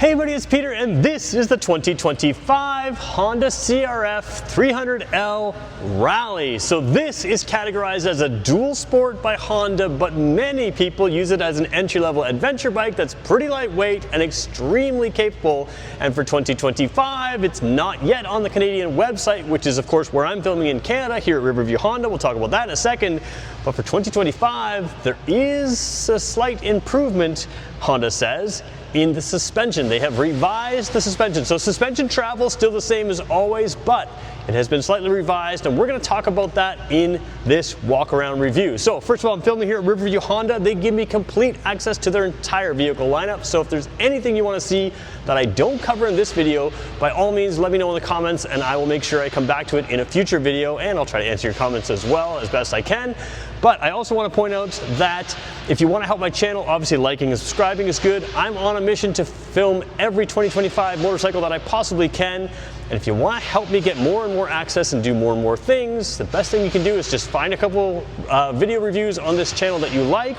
Hey everybody, it's Peter and this is the 2025 Honda CRF300L Rally. So this is categorized as a dual sport by Honda, but many people use it as an entry-level adventure bike that's pretty lightweight and extremely capable. And for 2025, it's not yet on the Canadian website, which is of course where I'm filming in Canada here at Riverview Honda. We'll talk about that in a second. But for 2025, there is a slight improvement, Honda says, in the suspension. They have revised the suspension. So suspension travel is still the same as always, but it has been slightly revised, and we're going to talk about that in this walk-around review. So first of all, I'm filming here at Riverview Honda. They give me complete access to their entire vehicle lineup. So if there's anything you want to see that I don't cover in this video, by all means, let me know in the comments, and I will make sure I come back to it in a future video, and I'll try to answer your comments as well as best I can. But I also want to point out that if you want to help my channel, obviously liking and subscribing is good. I'm on a mission to film every 2025 motorcycle that I possibly can. And if you want to help me get more and more access and do more and more things, the best thing you can do is just find a couple video reviews on this channel that you like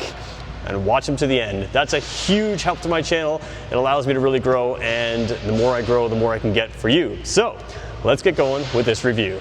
and watch them to the end. That's a huge help to my channel. It allows me to really grow, and the more I grow, the more I can get for you. So let's get going with this review.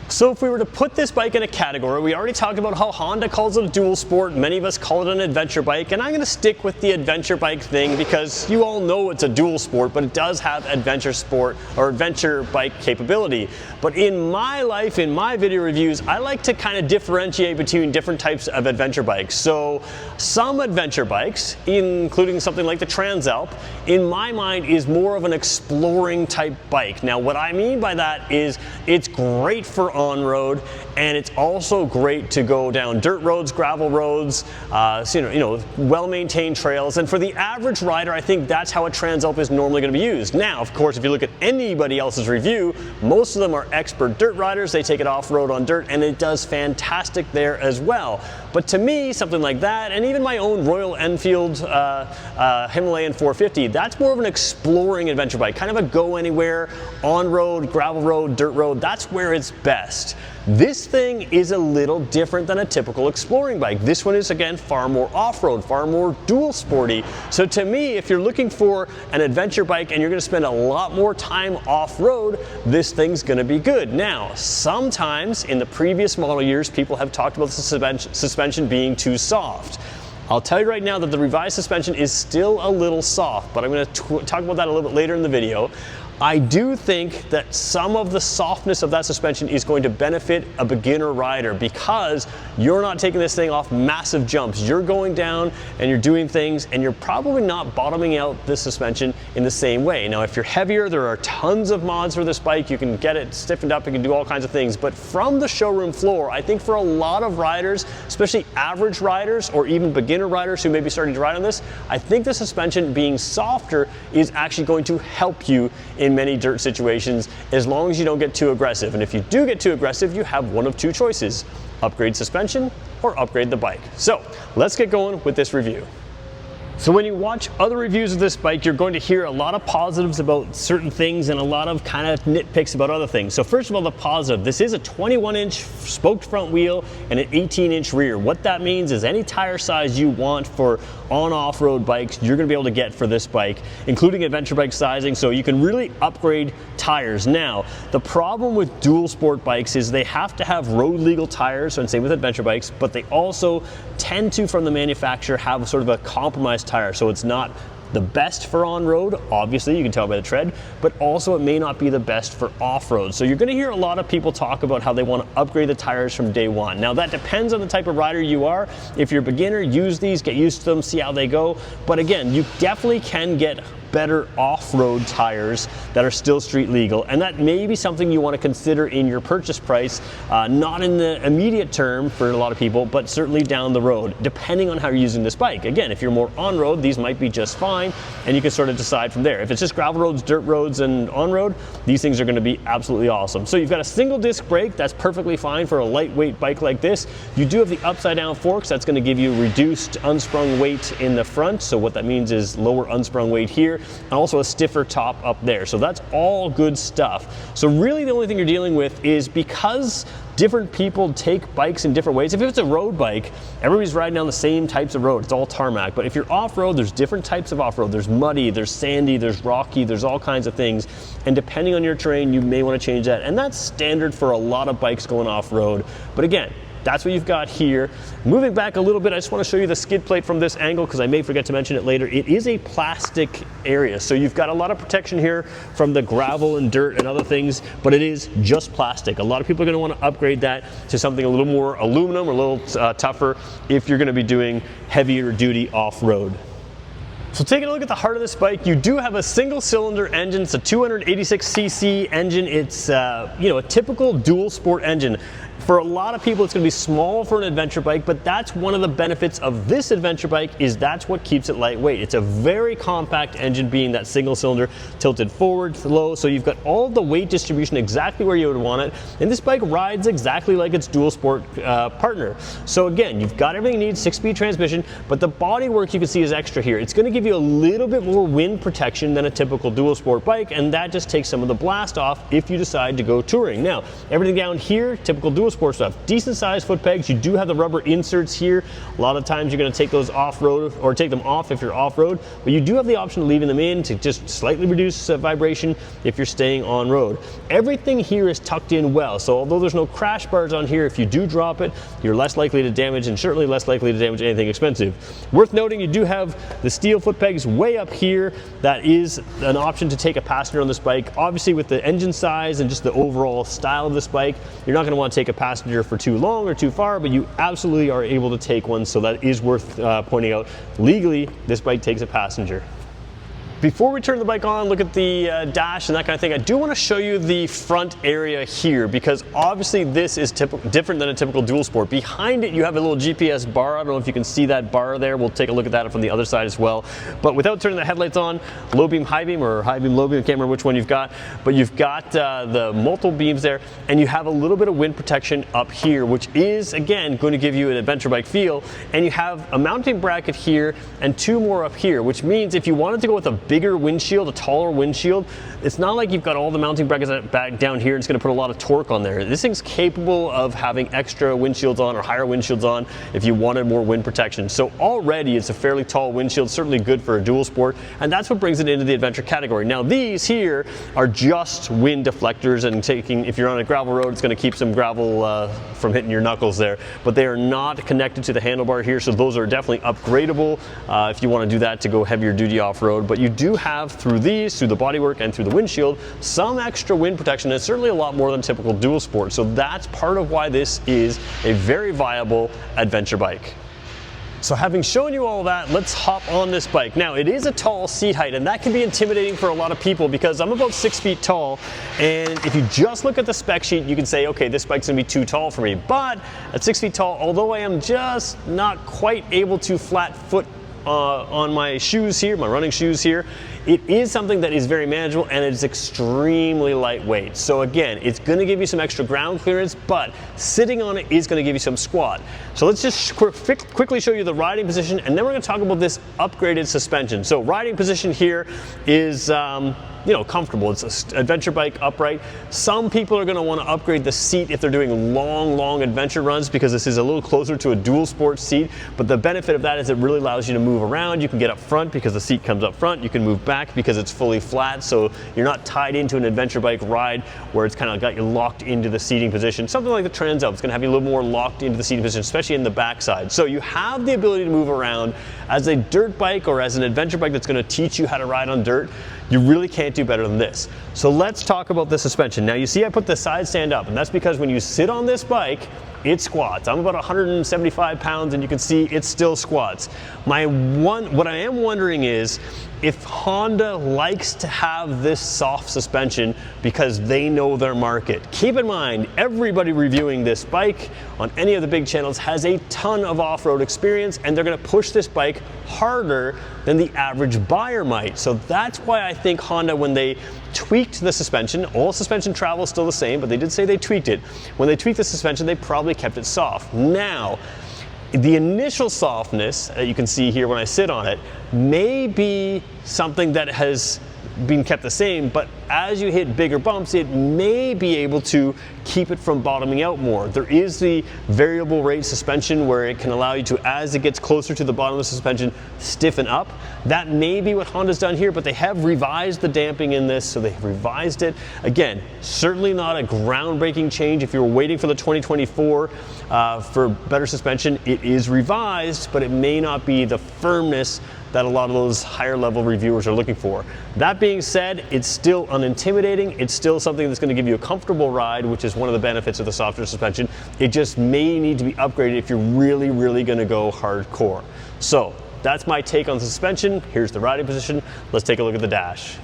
So if we were to put this bike in a category, we already talked about how Honda calls it a dual sport. Many of us call it an adventure bike, and I'm going to stick with the adventure bike thing because you all know it's a dual sport, but it does have adventure sport or adventure bike capability. But in my life, in my video reviews, I like to kind of differentiate between different types of adventure bikes. So some adventure bikes, including something like the Transalp, in my mind is more of an exploring type bike. Now what I mean by that is it's great for on-road, and it's also great to go down dirt roads, gravel roads, well-maintained trails. And for the average rider, I think that's how a Transalp is normally going to be used. Now, of course, if you look at anybody else's review, most of them are expert dirt riders. They take it off-road on dirt, and it does fantastic there as well. But to me, something like that, and even my own Royal Enfield Himalayan 450, that's more of an exploring adventure bike, kind of a go-anywhere, on-road, gravel road, dirt road. That's where it's best. This thing is a little different than a typical exploring bike. This one is, again, far more off-road, far more dual sporty. So to me, if you're looking for an adventure bike and you're going to spend a lot more time off-road, this thing's going to be good. Now, sometimes in the previous model years, people have talked about the suspension being too soft. I'll tell you right now that the revised suspension is still a little soft, but I'm going to talk about that a little bit later in the video. I do think that some of the softness of that suspension is going to benefit a beginner rider because you're not taking this thing off massive jumps. You're going down and you're doing things, and you're probably not bottoming out this suspension in the same way. Now, if you're heavier, there are tons of mods for this bike. You can get it stiffened up, you can do all kinds of things. But from the showroom floor, I think for a lot of riders, especially average riders or even beginner riders who may be starting to ride on this, I think the suspension being softer is actually going to help you in many dirt situations, as long as you don't get too aggressive. And if you do get too aggressive, you have one of two choices: upgrade suspension or upgrade the bike. So let's get going with this review. So when you watch other reviews of this bike, you're going to hear a lot of positives about certain things and a lot of kind of nitpicks about other things. So first of all, the positive: this is a 21-inch spoked front wheel and an 18-inch rear. What that means is any tire size you want for on-off-road bikes, you're going to be able to get for this bike, including adventure bike sizing, so you can really upgrade tires. Now, the problem with dual sport bikes is they have to have road legal tires, and same with adventure bikes, but they also tend to, from the manufacturer, have sort of a compromised tire. So it's not the best for on-road, obviously, you can tell by the tread, but also it may not be the best for off-road. So you're going to hear a lot of people talk about how they want to upgrade the tires from day one. Now that depends on the type of rider you are. If you're a beginner, use these, get used to them, see how they go. But again, you definitely can get better off-road tires that are still street legal, and that may be something you want to consider in your purchase price, not in the immediate term for a lot of people, but certainly down the road, depending on how you're using this bike. Again, if you're more on-road, these might be just fine, and you can sort of decide from there. If it's just gravel roads, dirt roads, and on-road, these things are going to be absolutely awesome. So you've got a single disc brake, that's perfectly fine for a lightweight bike like this. You do have the upside down forks, that's going to give you reduced unsprung weight in the front. So what that means is lower unsprung weight here, and also a stiffer top up there. So that's all good stuff. So really the only thing you're dealing with is, because Different people take bikes in different ways. If it's a road bike, everybody's riding down the same types of road. It's all tarmac. But if you're off-road, there's different types of off-road. There's muddy, there's sandy, there's rocky, there's all kinds of things. And depending on your terrain, you may want to change that. And that's standard for a lot of bikes going off-road. But again, that's what you've got here. Moving back a little bit, I just want to show you the skid plate from this angle because I may forget to mention it later. It is a plastic area, so you've got a lot of protection here from the gravel and dirt and other things, but it is just plastic. A lot of people are going to want to upgrade that to something a little more aluminum or a little tougher if you're going to be doing heavier duty off-road. So taking a look at the heart of this bike, you do have a single cylinder engine. It's a 286cc engine. It's a typical dual sport engine. For a lot of people, it's going to be small for an adventure bike, but that's one of the benefits of this adventure bike is that's what keeps it lightweight. It's a very compact engine being that single cylinder tilted forward, low, so you've got all the weight distribution exactly where you would want it, and this bike rides exactly like its dual sport partner. So again, you've got everything you need, 6-speed transmission, but the bodywork you can see is extra here. It's going to give you a little bit more wind protection than a typical dual sport bike, and that just takes some of the blast off if you decide to go touring. Now, everything down here, typical dual sport stuff. Decent sized foot pegs. You do have the rubber inserts here. A lot of times you're going to take those off-road or take them off if you're off-road, but you do have the option of leaving them in to just slightly reduce vibration if you're staying on road. Everything here is tucked in well, so although there's no crash bars on here, if you do drop it, you're less likely to damage and certainly less likely to damage anything expensive. Worth noting, you do have the steel foot pegs way up here. That is an option to take a passenger on this bike. Obviously with the engine size and just the overall style of this bike, you're not going to want to take a passenger for too long or too far, but you absolutely are able to take one, so that is worth pointing out. Legally, this bike takes a passenger. Before we turn the bike on, look at the dash and that kind of thing, I do want to show you the front area here because obviously this is different than a typical dual sport. Behind it you have a little GPS bar. I don't know if you can see that bar there. We'll take a look at that from the other side as well. But without turning the headlights on, low beam, high beam, or high beam, low beam, I can't remember which one you've got, but you've got the multiple beams there, and you have a little bit of wind protection up here, which is again going to give you an adventure bike feel. And you have a mounting bracket here and 2 more up here, which means if you wanted to go with a bigger windshield, a taller windshield, it's not like you've got all the mounting brackets back down here and it's going to put a lot of torque on there. This thing's capable of having extra windshields on or higher windshields on if you wanted more wind protection. So already it's a fairly tall windshield, certainly good for a dual sport, and that's what brings it into the adventure category. Now these here are just wind deflectors, and if you're on a gravel road, it's going to keep some gravel from hitting your knuckles there, but they are not connected to the handlebar here, so those are definitely upgradable if you want to do that to go heavier duty off-road. But you do have through the bodywork and through the windshield some extra wind protection, and certainly a lot more than typical dual sport. So that's part of why this is a very viable adventure bike. So having shown you all that, let's hop on this bike. Now it is a tall seat height, and that can be intimidating for a lot of people because I'm about 6 feet tall, and if you just look at the spec sheet, you can say, okay, this bike's gonna be too tall for me. But at 6 feet tall, although I am just not quite able to flat foot on my shoes here, my running shoes here, it is something that is very manageable and it's extremely lightweight. So again, it's going to give you some extra ground clearance, but sitting on it is going to give you some squat. So let's just quickly show you the riding position, and then we're going to talk about this upgraded suspension. So riding position here is comfortable. It's an adventure bike upright. Some people are going to want to upgrade the seat if they're doing long adventure runs because this is a little closer to a dual sport seat. But the benefit of that is it really allows you to move around. You can get up front because the seat comes up front. You can move back because it's fully flat, so you're not tied into an adventure bike ride where it's kind of got you locked into the seating position. Something like the Trans Alp is going to have you a little more locked into the seating position, especially in the backside. So you have the ability to move around. As a dirt bike or as an adventure bike that's going to teach you how to ride on dirt, you really can't do better than this. So let's talk about the suspension. Now you see I put the side stand up, and that's because when you sit on this bike, it squats. I'm about 175 pounds, and you can see it still squats. What I am wondering is if Honda likes to have this soft suspension because they know their market. Keep in mind, everybody reviewing this bike on any of the big channels has a ton of off-road experience, and they're gonna push this bike harder than the average buyer might. So that's why I think Honda, when they tweaked the suspension, all suspension travel is still the same, but they did say they tweaked it. When they tweaked the suspension, they probably kept it soft. Now, the initial softness that you can see here when I sit on it may be something that has being kept the same, but as you hit bigger bumps, it may be able to keep it from bottoming out more. There is the variable rate suspension where it can allow you to, as it gets closer to the bottom of the suspension, stiffen up. That may be what Honda's done here, but they have revised the damping in this, so they've revised it. Again, certainly not a groundbreaking change. If you're waiting for the 2024 for better suspension, it is revised, but it may not be the firmness that a lot of those higher level reviewers are looking for. That being said, it's still unintimidating. It's still something that's going to give you a comfortable ride, which is one of the benefits of the softer suspension. It just may need to be upgraded if you're really, really going to go hardcore. So that's my take on the suspension. Here's the riding position. Let's take a look at the dash.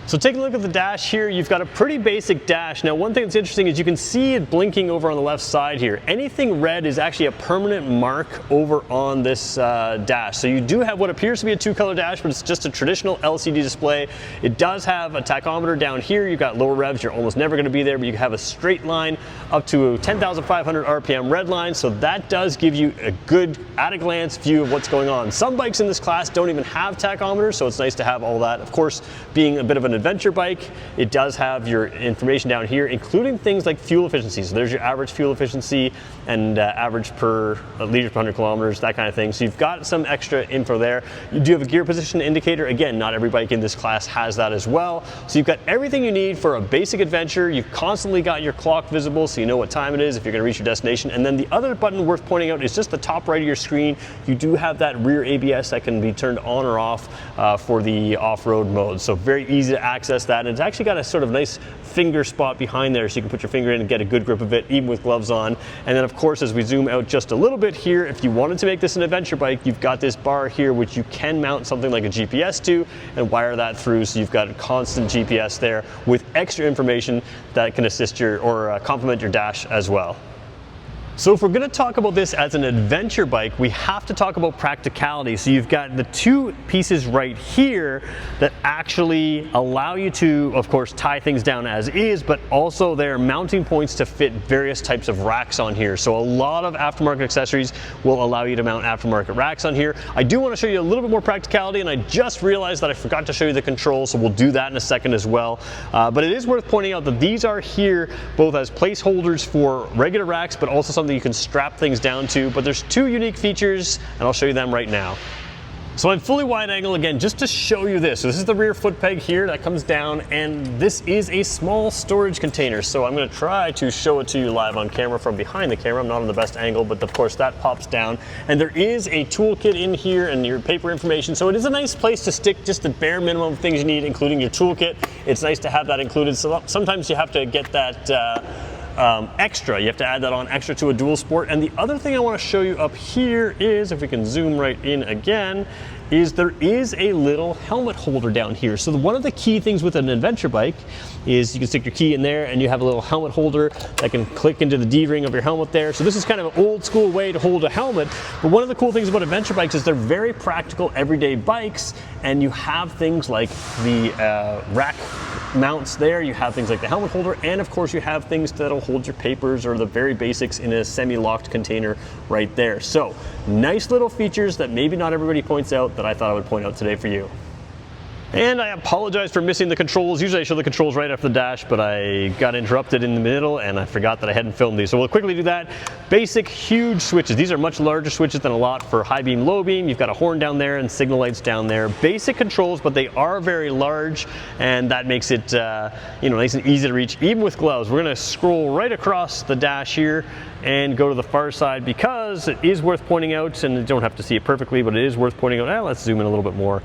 So take a look at the dash here. You've got a pretty basic dash. Now, one thing that's interesting is you can see it blinking over on the left side here. Anything red is actually a permanent mark over on this dash. So you do have what appears to be a two-color dash, but it's just a traditional LCD display. It does have a tachometer down here. You've got lower revs. You're almost never going to be there, but you have a straight line up to 10,500 RPM red line. So that does give you a good at-a-glance view of what's going on. Some bikes in this class don't even have tachometers, so it's nice to have all that. Of course, being a bit of an adventure bike, it does have your information down here, including things like fuel efficiency. So there's your average fuel efficiency and average per liters per 100 kilometers, that kind of thing. So you've got some extra info there. You do have a gear position indicator. Again, not every bike in this class has that as well. So you've got everything you need for a basic adventure. You've constantly got your clock visible, so you know what time it is if you're going to reach your destination. And then the other button worth pointing out is just the top right of your screen. You do have that rear ABS that can be turned on or off for the off-road mode. So very easy to access that, and it's actually got a sort of nice finger spot behind there so you can put your finger in and get a good grip of it even with gloves on. And then of course, as we zoom out just a little bit here, if you wanted to make this an adventure bike, you've got this bar here which you can mount something like a GPS to and wire that through, so you've got a constant GPS there with extra information that can assist your or complement your dash as well. So if we're going to talk about this as an adventure bike, we have to talk about practicality. So you've got the two pieces right here that actually allow you to, of course, tie things down as is, but also they're mounting points to fit various types of racks on here. So a lot of aftermarket accessories will allow you to mount aftermarket racks on here. I do want to show you a little bit more practicality, and I just realized that I forgot to show you the controls, so we'll do that in a second as well. But it is worth pointing out that these are here both as placeholders for regular racks, but also something you can strap things down to. But there's two unique features, and I'll show you them right now. So I'm fully wide angle again just to show you this. So this is the rear foot peg here that comes down, and this is a small storage container. So I'm going to try to show it to you live on camera from behind the camera. I'm not on the best angle, but of course that pops down. And there is a toolkit in here and your paper information. So it is a nice place to stick just the bare minimum of things you need, including your toolkit. It's nice to have that included. So sometimes you have to get that extra. You have to add that on extra to a dual sport. And the other thing I want to show you up here is, if we can zoom right in again, is there is a little helmet holder down here. So one of the key things with an adventure bike is you can stick your key in there and you have a little helmet holder that can click into the D-ring of your helmet there. So this is kind of an old school way to hold a helmet. But one of the cool things about adventure bikes is they're very practical everyday bikes, and you have things like the rack mounts there, you have things like the helmet holder, and of course you have things that'll hold your papers or the very basics in a semi-locked container right there. So nice little features that maybe not everybody points out that I thought I would point out today for you. And I apologize for missing the controls. Usually I show the controls right after the dash, but I got interrupted in the middle and I forgot that I hadn't filmed these. So we'll quickly do that. Basic, huge switches. These are much larger switches than a lot for high beam, low beam. You've got a horn down there and signal lights down there. Basic controls, but they are very large, and that makes it nice and easy to reach, even with gloves. We're gonna scroll right across the dash here and go to the far side, because it is worth pointing out, and you don't have to see it perfectly, but it is worth pointing out. Let's zoom in a little bit more.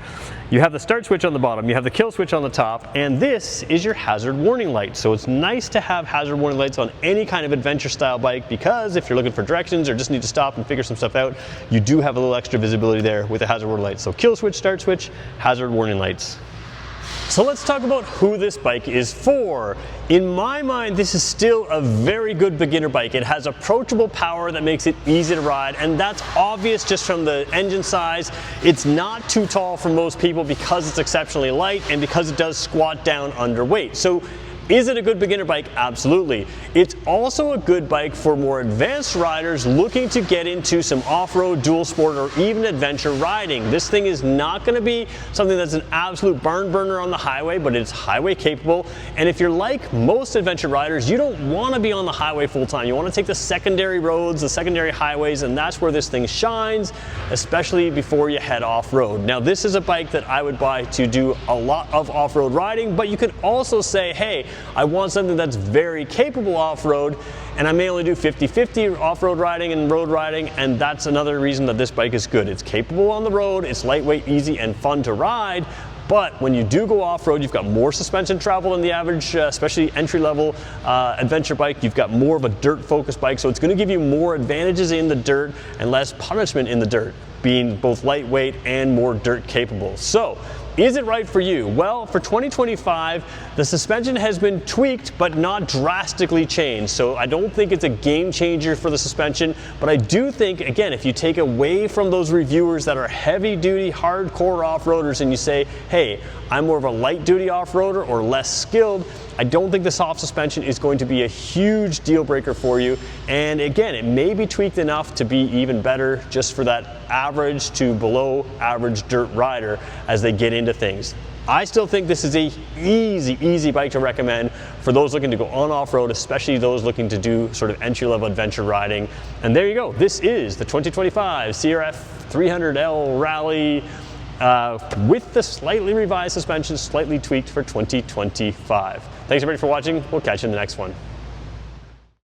You have the start switch on the bottom, you have the kill switch on the top, and this is your hazard warning light. So it's nice to have hazard warning lights on any kind of adventure style bike, because if you're looking for directions or just need to stop and figure some stuff out, you do have a little extra visibility there with the hazard warning lights. So kill switch, start switch, hazard warning lights. So let's talk about who this bike is for. In my mind, this is still a very good beginner bike. It has approachable power that makes it easy to ride, and that's obvious just from the engine size. It's not too tall for most people because it's exceptionally light and because it does squat down under weight. So Is it a good beginner bike? Absolutely. It's also a good bike for more advanced riders looking to get into some off-road, dual sport, or even adventure riding. This thing is not going to be something that's an absolute barn burner on the highway, but it's highway capable. And if you're like most adventure riders, you don't want to be on the highway full time. You want to take the secondary roads, the secondary highways, and that's where this thing shines, especially before you head off-road. Now, this is a bike that I would buy to do a lot of off-road riding, but you could also say, hey, I want something that's very capable off-road, and I may only do 50-50 off-road riding and road riding, and that's another reason that this bike is good. It's capable on the road, it's lightweight, easy, and fun to ride, but when you do go off-road, you've got more suspension travel than the average, especially entry-level adventure bike. You've got more of a dirt-focused bike, so it's going to give you more advantages in the dirt and less punishment in the dirt, being both lightweight and more dirt-capable. So, is it right for you? Well, for 2025, the suspension has been tweaked but not drastically changed. So I don't think it's a game changer for the suspension, but I do think, again, if you take away from those reviewers that are heavy-duty, hardcore off-roaders and you say, hey, I'm more of a light-duty off-roader or less skilled, I don't think the soft suspension is going to be a huge deal breaker for you. And again, it may be tweaked enough to be even better just for that average to below average dirt rider as they get into things. I still think this is a easy bike to recommend for those looking to go on off-road, especially those looking to do sort of entry-level adventure riding. And there you go. This is the 2025 CRF300L Rally with the slightly revised suspension, slightly tweaked for 2025. Thanks everybody for watching. We'll catch you in the next one.